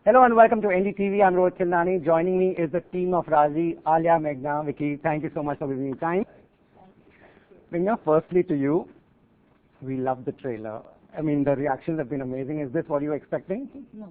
Hello and welcome to NDTV. I'm Rohit Chilnani. Joining me is the team of Raazi, Alia, Meghna, Vicky. Thank you so much for giving me time. Meghna, firstly to you, we love the trailer. I mean, the reactions have been amazing. Is this what you were expecting? No.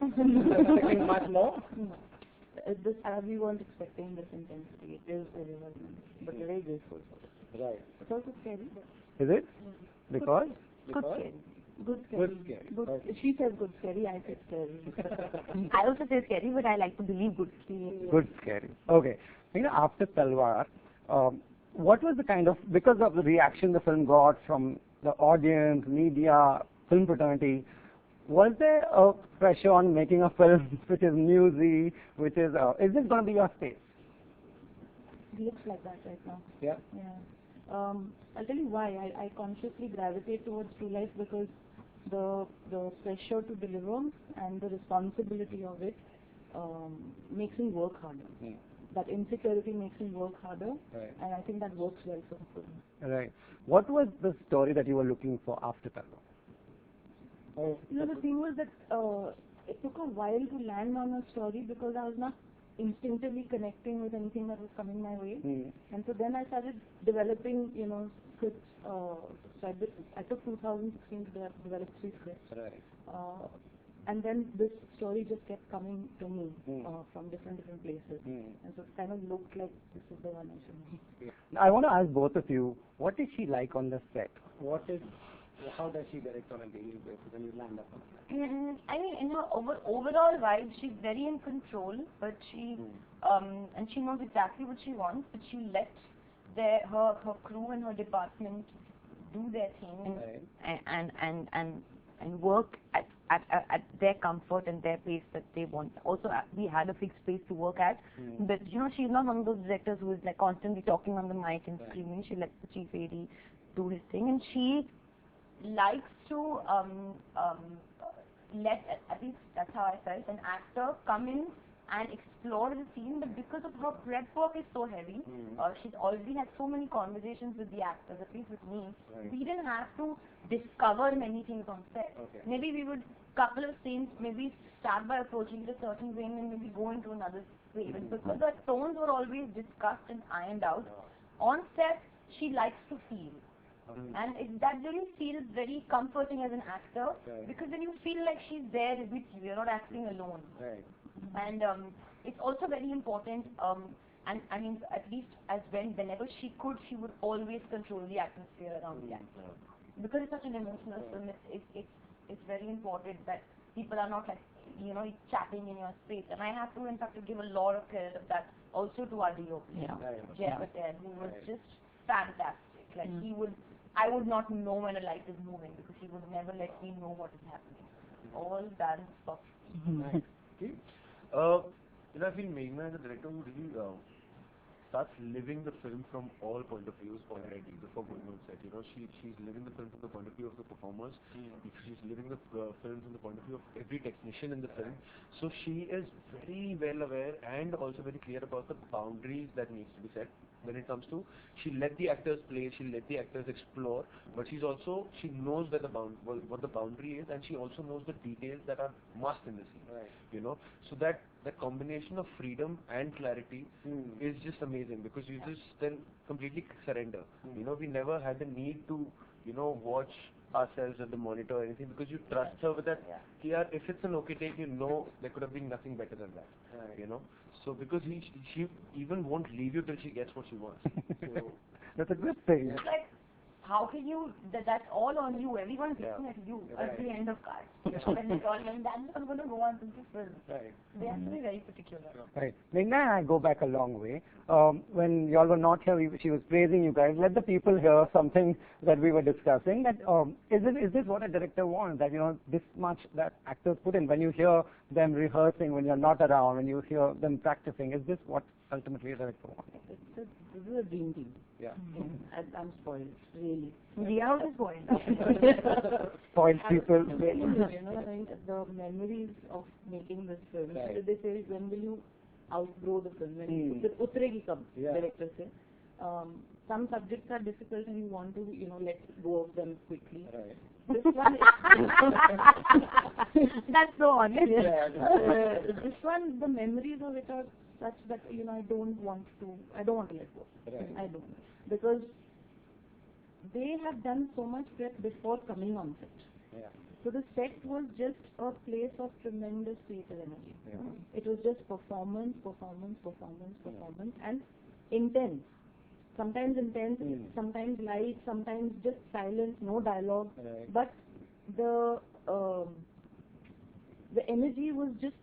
Expecting much more? No. We weren't expecting this intensity. It is very well done, but very grateful for it. Right. It's also scary. Is it? Because? Good scary. Good scary. Good scary. Good. Okay. She says good scary, I say scary. I also say scary, but I like to believe good scary. Good scary. Okay. After Talwar, what was the kind of, because of the reaction the film got from the audience, media, film fraternity, was there a pressure on making a film which is newsy, which is this going to be your space? It looks like that right now. Yeah. Yeah. I'll tell you why. I consciously gravitate towards True Life because the pressure to deliver and the responsibility of it makes me work harder. Mm. That insecurity makes me work harder, right. And I think that works well for the film. Right. What was the story that you were looking for after Talwar? The thing was that it took a while to land on a story because I was not instinctively connecting with anything that was coming my way. Mm. And so then I started developing, scripts. So I took 2016 to develop 3 scripts. Right. And then this story just kept coming to me from different places. Mm. And so it kind of looked like this is the one I should make. I want to ask both of you, what is she like on the set? How does she direct on a daily basis when you land up on set? I mean, in her overall vibe, she's very in control, but she and she knows exactly what she wants, but she lets her crew and her department do their thing and work at their comfort and their pace that they want. Also, we had a fixed pace to work at, but she's not one of those directors who is like constantly talking on the mic and screaming. She lets the chief AD do his thing, and she likes to let, at least that's how I felt, an actor come in and explore the scene, but because of her prep work is so heavy, she's already had so many conversations with the actors, at least with me, we didn't have to discover many things on set. Okay. Maybe we would, couple of scenes, maybe start by approaching it a certain way and then maybe go into another way, but because the tones were always discussed and ironed out, on set, she likes to feel. And that really feels very comforting as an actor, because then you feel like she's there with you, you're not acting alone. Right. And it's also very important, and I mean, at least whenever she could, she would always control the atmosphere around the actor. Because it's such an emotional film, it's very important that people are not like, chatting in your space. And I have to, in fact, give a lot of credit of that also to our DOP, Jay Patel, who was just fantastic. Like I would not know when a light is moving because he would never let me know what is happening. All done softly. Okay. I feel Meghna as a director who really starts living the film from all point of views already before going on set. She's living the film from the point of view of the performers. She's living the film from the point of view of every technician in the film. So she is very well aware and also very clear about the boundaries that needs to be set. When it comes to, she let the actors play, she let the actors explore, but she knows where what the boundary is, and she also knows the details that are must in the scene. Right. So that combination of freedom and clarity is just amazing, because you just then completely surrender. We never had the need to, watch ourselves at the monitor or anything, because you trust her with that. Yeah. If it's an okay take, there could have been nothing better than that. Right. So because she even won't leave you till she gets what she wants. So that's a good thing. It's like, how can you, that's all on you, everyone's looking at you at the end of cards. When it's all, and that's not going to go on since the film. Right. They have to be very particular. Right. Meghna and I go back a long way. When y'all were not here, she was praising you guys. Let the people hear something that we were discussing. That is this what a director wants? That this much that actors put in. When you hear them rehearsing, when you're not around, when you hear them practicing, is this what ultimately a director wants? This is a dream team. Yeah. I'm spoiled, really. We are also spoiled. Spoiled people. The memories of making this film. Right. They say, when will you outgrow the film? When utregi kab, director say. Some subjects are difficult and you want to, let go of them quickly. Right. This one, That's so honest. this one, the memories of it are such that I don't want to let go. Right. I don't, because they have done so much prep before coming on set. Yeah. So the set was just a place of tremendous creative energy. Yeah. It was just performance, and intense. Sometimes intense, sometimes light, sometimes just silence, no dialogue. Right. But the energy was just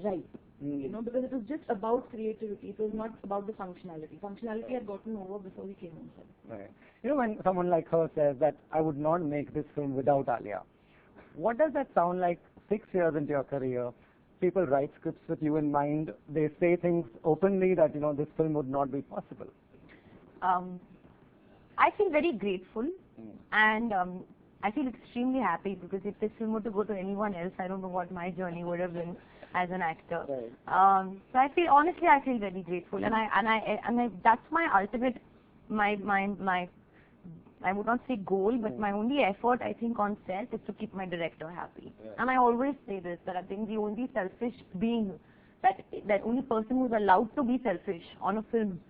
right. Because it was just about creativity. It was not about the functionality. Functionality had gotten over before we came on set. Right. When someone like her says that I would not make this film without Alia, what does that sound like 6 years into your career? People write scripts with you in mind. They say things openly that, this film would not be possible. I feel very grateful and I feel extremely happy because if this film were to go to anyone else, I don't know what my journey would have been as an actor. Right. So I feel very grateful, and I that's my ultimate, my I would not say goal, but my only effort I think on set is to keep my director happy. Right. And I always say this, that I think the only selfish being, that only person who's allowed to be selfish on a film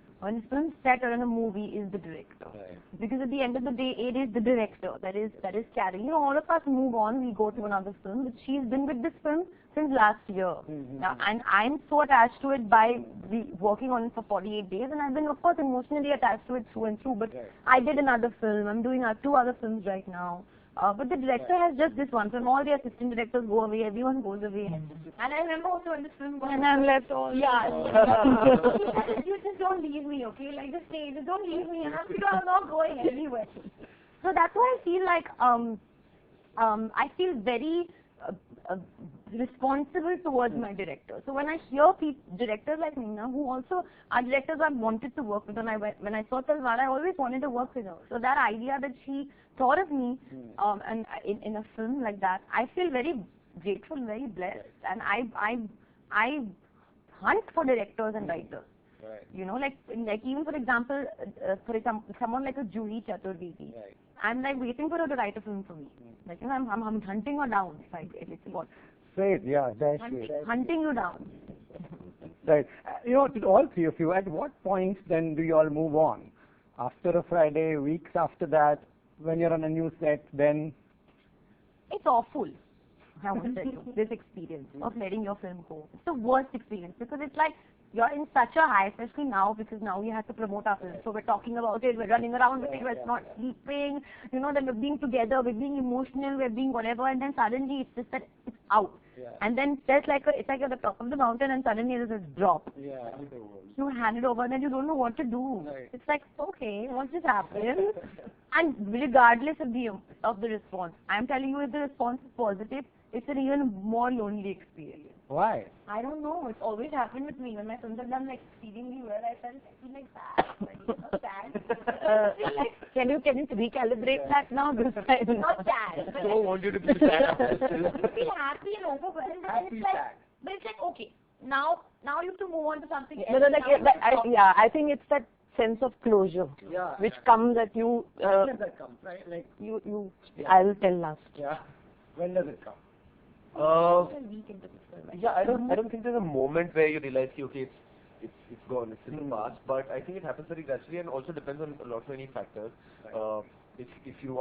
set or in a movie is the director. Right. Because at the end of the day, it is the director that is carrying. All of us move on, we go to another film, but she's been with this film since last year. Now, and I'm so attached to it by working on it for 48 days, and I've been, of course, emotionally attached to it through and through, but I did another film, I'm doing 2 other films right now. But the director has just this one film. All the assistant directors go away, everyone goes away. And I remember also when this film and I'm left all. Yeah. You just don't leave me, okay? Like just stay, just don't leave me, and I'm not going anywhere. So that's why I feel like I feel very responsible towards my director. So when I hear directors like Meghna, who also are directors I've wanted to work with, and when I saw Talwar, I always wanted to work with her. So that idea that she thought of me and in a film like that, I feel very grateful, very blessed, and I hunt for directors and writers. Right. Like even for example, someone like a Juhi Chaturvedi. Right. I'm like waiting for her to write a film for me. I'm hunting her down. It's what? Great, yeah, that's Hunting you down. Right. To all 3 of you, at what point then do you all move on? After a Friday, weeks after that, when you're on a new set, then? It's awful. I want to tell you, this experience of letting your film go. It's the worst experience because it's like you're in such a high, especially now, because now we have to promote our film. So we're talking about it, we're running around with it, we're not sleeping, then we're being together, we're being emotional, we're being whatever, and then suddenly it's just that it's out. Yeah. And then it's like you're at the top of the mountain and suddenly there's this drop. Yeah. You hand it over and then you don't know what to do. Right. It's like, okay, what just happened? And regardless of the response, I'm telling you, if the response is positive, it's an even more lonely experience. Why? I don't know. It's always happened with me. When my films have done exceedingly well, I feel like sad. Can you recalibrate that now? Not sad. I don't want you to be sad. I feel happy and overwhelmed. But it's like, okay, now you have to move on to something else. I think it's that sense of closure, which comes at you. When does that come? Right? I'll tell last. Yeah. When does it come? I don't think there's a moment where you realize, okay, it's gone, it's in the past. But I think it happens very gradually, and also depends on a lot many factors. Right. If you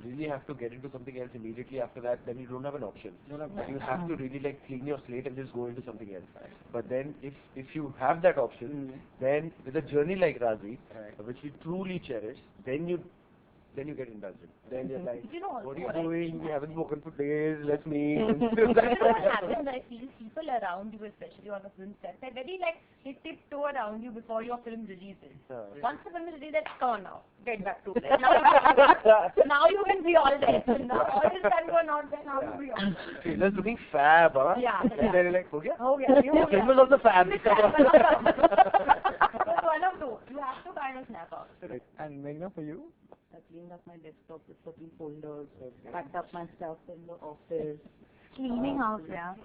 really have to get into something else immediately after that, then you don't have an option. You have to really clean your slate and just go into something else. Right. But then if you have that option, then with a journey like Raazi, which you truly cherish, then you get indulgent. Then you're like, what are you doing? We haven't spoken for days. Let's meet. What happens, I feel people around you, especially on a film set, they very they tiptoe around you before your film releases. Once the film is released, come on now, get back to it. Now you can be all there. Now all this time you are not there, now you be all there. Trailer's looking fab, huh? Yeah. And then you're like, okay. The film was also fab. So one of those. You have to kind of snap out. And Meghna, for you? I cleaned up my desktop with certain folders, packed up my stuff in the office. Cleaning house, yeah.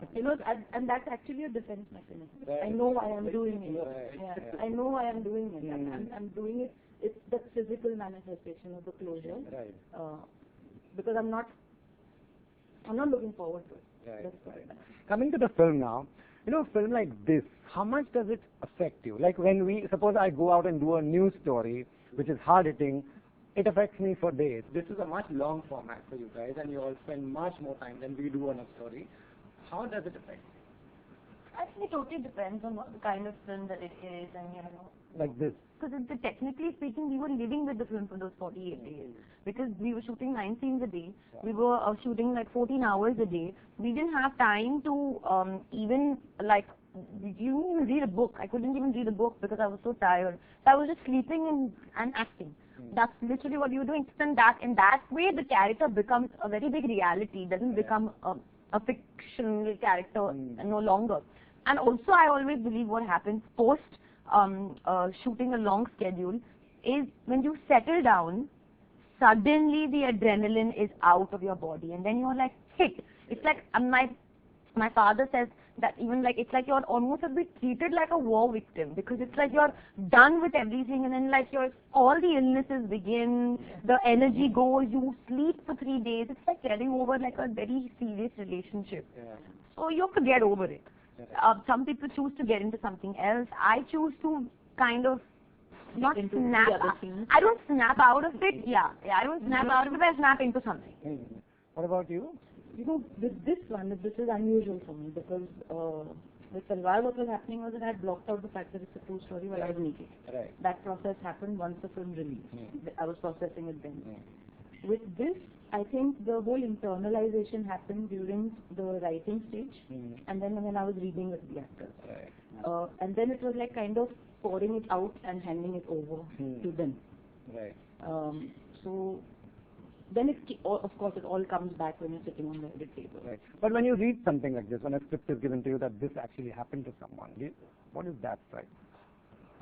And that's actually a defense mechanism. Right. I know why I'm doing it. Right. Yeah. I know why I'm doing it. I'm doing it. It's the physical manifestation of the closure. Right. Because I'm not I'm not looking forward to it. Right. Let's put it that way. Coming to the film now, you know, a film like this, how much does it affect you? Like when suppose I go out and do a news story, which is hard hitting, it affects me for days. This is a much long format for you guys, and you all spend much more time than we do on a story. How does it affect you? I think it totally depends on what the kind of film that it is, and Like this? because technically speaking, we were living with the film for those 48 days. Because we were shooting 9 scenes a day. We were shooting like 14 hours a day. We didn't have time to even like, you didn't even read a book. I couldn't even read a book because I was so tired. So I was just sleeping and acting. That's literally what you were doing. And in that way, the character becomes a very big reality. It doesn't become a fictional character no longer. And also, I always believe what happens post shooting a long schedule is when you settle down, suddenly the adrenaline is out of your body, and then you're like hit. It's like my father says that even like it's like you're almost a bit treated like a war victim, because it's like you're done with everything, and then like all the illnesses begin, the energy goes, you sleep for 3 days. It's like getting over like a very serious relationship. So you have to get over it. Some people choose to get into something else. I choose to kind of not snap. I don't snap out of it. Yeah, I don't snap out of it. I snap into something. What about you? You know, with this one, this is unusual for me because with Salwar, what was happening was that I had blocked out the fact that it's a true story while I was making it. Right. That process happened once the film released. I was processing it then. With this, I think the whole internalization happened during the writing stage, and then when I was reading with the actors. Right. And then it was like kind of pouring it out and handing it over to them. Right. So then of course it all comes back when you're sitting on the edit table. Right. But when you read something like this, when a script is given to you that this actually happened to someone, what is that like?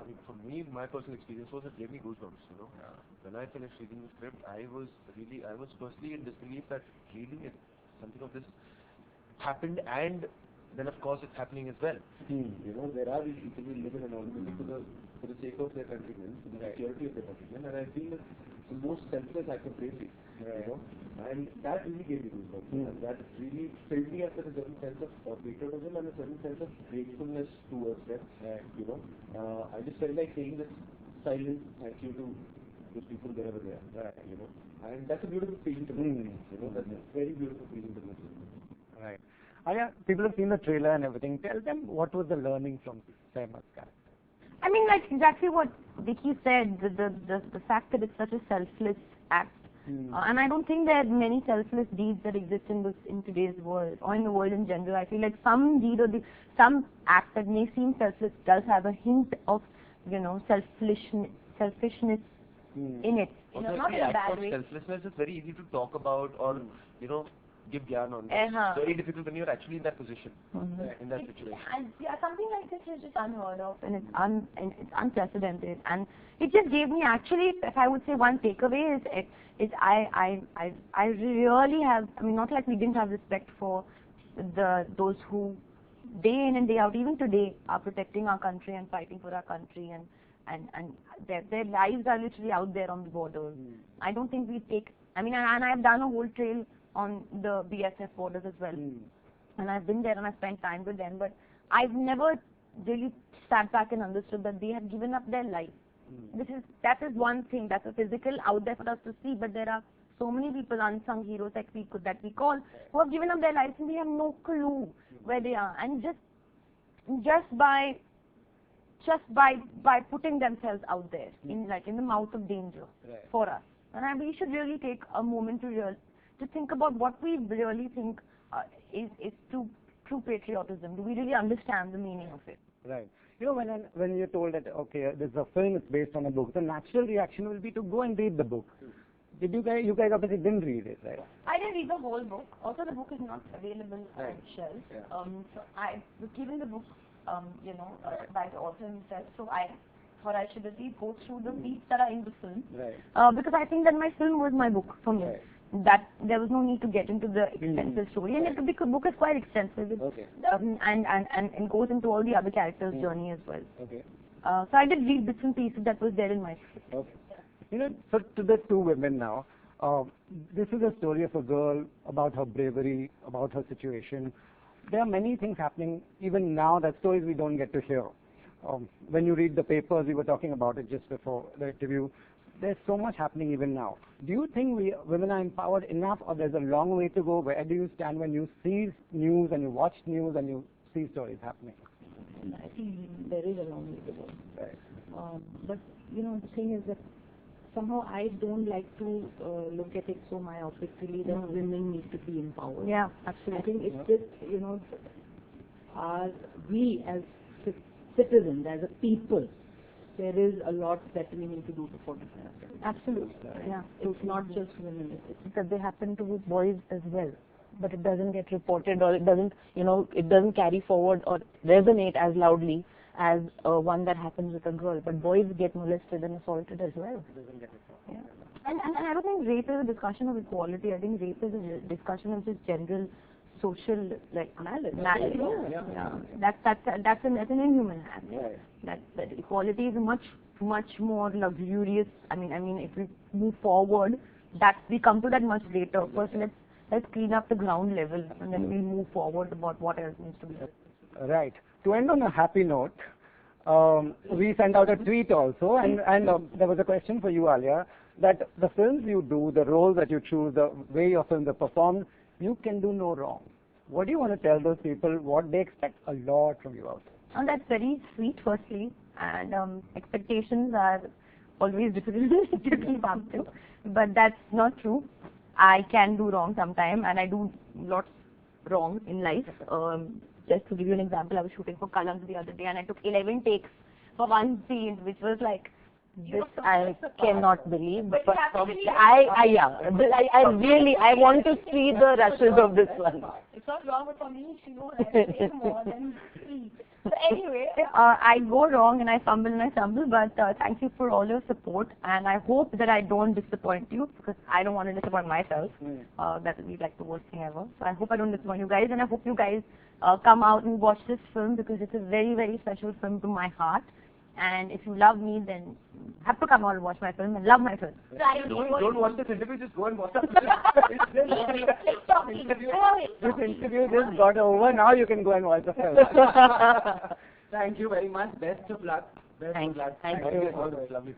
I mean, for me, my personal experience was it gave me goosebumps, you know. When I finished reading the script, I was firstly in disbelief that really something of this happened, and then of course it's happening as well. You know, there are these people who live in anonymity for the sake of their countrymen, for the security of their countrymen, and I feel it's the most selfless act of bravery, you know, and that really gave me goosebumps. And that really filled me up with a certain sense of patriotism and a certain sense of gratefulness towards them. You know, I just felt like saying this silent thank you to those people wherever they are. You know, and that's a beautiful feeling to me. You know, that's a very beautiful feeling to me. Right. Alia, people have seen the trailer and everything. Tell them what was the learning from Sehmat's character. I mean, like exactly what Vicky said, the fact that it's such a selfless act. And I don't think there are many selfless deeds that exist in today's world, or in the world in general. I feel like some deed or some act that may seem selfless does have a hint of, you know, selfishness in it. You know, not in a bad way. Selflessness is very easy to talk about or, you know, give gyan on. It's very difficult when you're actually in that position, in that situation. And something like this is just unheard of, and it's unprecedented. And it just gave me, actually, if I would say one takeaway is I really have, I mean, not like we didn't have respect for those who day in and day out, even today, are protecting our country and fighting for our country, and their lives are literally out there on the borders. I don't think we take, I mean, and I've done a whole trail on the BSF borders as well. And I've been there and I've spent time with them, but I've never really sat back and understood that they have given up their life. That is one thing, that's a physical out there for us to see, but there are so many people, unsung heroes that we call, who have given up their lives and we have no clue where they are. And just by putting themselves out there in the mouth of danger for us. And we should really take a moment to think about what we really think is true patriotism. Do we really understand the meaning of it? Right. You know, when you're told that, okay, this is a film, it's based on a book, the natural reaction will be to go and read the book. Did you guys obviously didn't read it, right? I didn't read the whole book. Also, the book is not available on shelves. So I was given the book, by the author himself. So I thought I should at least go through the beats that are in the film. Because I think that my film was my book for me. That there was no need to get into the extensive story, and the book is quite extensive, and goes into all the other characters' journey as well. So I did read bits and pieces that was there in my script. You know, so to the two women now, This is a story of a girl about her bravery, about her situation. There are many things happening even now, that stories we don't get to hear. When you read the papers, we were talking about it just before the interview, there's so much happening even now. Do you think women are empowered enough, or there's a long way to go? Where do you stand when you see news and you watch news and you see stories happening? I think there is a long way to go. Right. But, the thing is that somehow I don't like to look at it so myopically that women need to be empowered. Yeah, absolutely. I think it's just, we as citizens, as a people, there is a lot that we need to do to fortify ourselves. Absolutely. Yeah. It's not just women. It's that they happen to be boys as well, but it doesn't get reported, or it doesn't, it doesn't carry forward or resonate as loudly as one that happens with a girl. But boys get molested and assaulted as well. Yeah. And I don't think rape is a discussion of equality. I think rape is a discussion of just general social malice. Yeah. That's an inhuman act. Right. That equality is a much more luxurious. I mean, if we move forward, we come to that much later. First, let's clean up the ground level, and then we'll move forward about what else needs to be done. Right. To end on a happy note, we sent out a tweet also, and there was a question for you, Alia, that the films you do, the roles that you choose, the way your films are performed, you can do no wrong. What do you want to tell those people? What they expect a lot from you out there? And that's very sweet, firstly, and expectations are always difficult to keep up to, but that's not true. I can do wrong sometime, and I do lots wrong in life. Just to give you an example, I was shooting for Calling the other day, and I took 11 takes for one scene, which was like, this I cannot believe. But I want to see the rushes of this one. It's not wrong, but for me, she knows I say more than speak. So anyway, I go wrong and I fumble, but thank you for all your support, and I hope that I don't disappoint you, because I don't want to disappoint myself. That would be like the worst thing ever. So I hope I don't disappoint you guys, and I hope you guys come out and watch this film, because it's a very, very special film to my heart. And if you love me, then have to come out and watch my film and love my film. Don't watch this interview, just go and watch it. This interview just got over, now you can go and watch the film. Thank you very much. Best of luck. Thank you. Thank you. Lovely.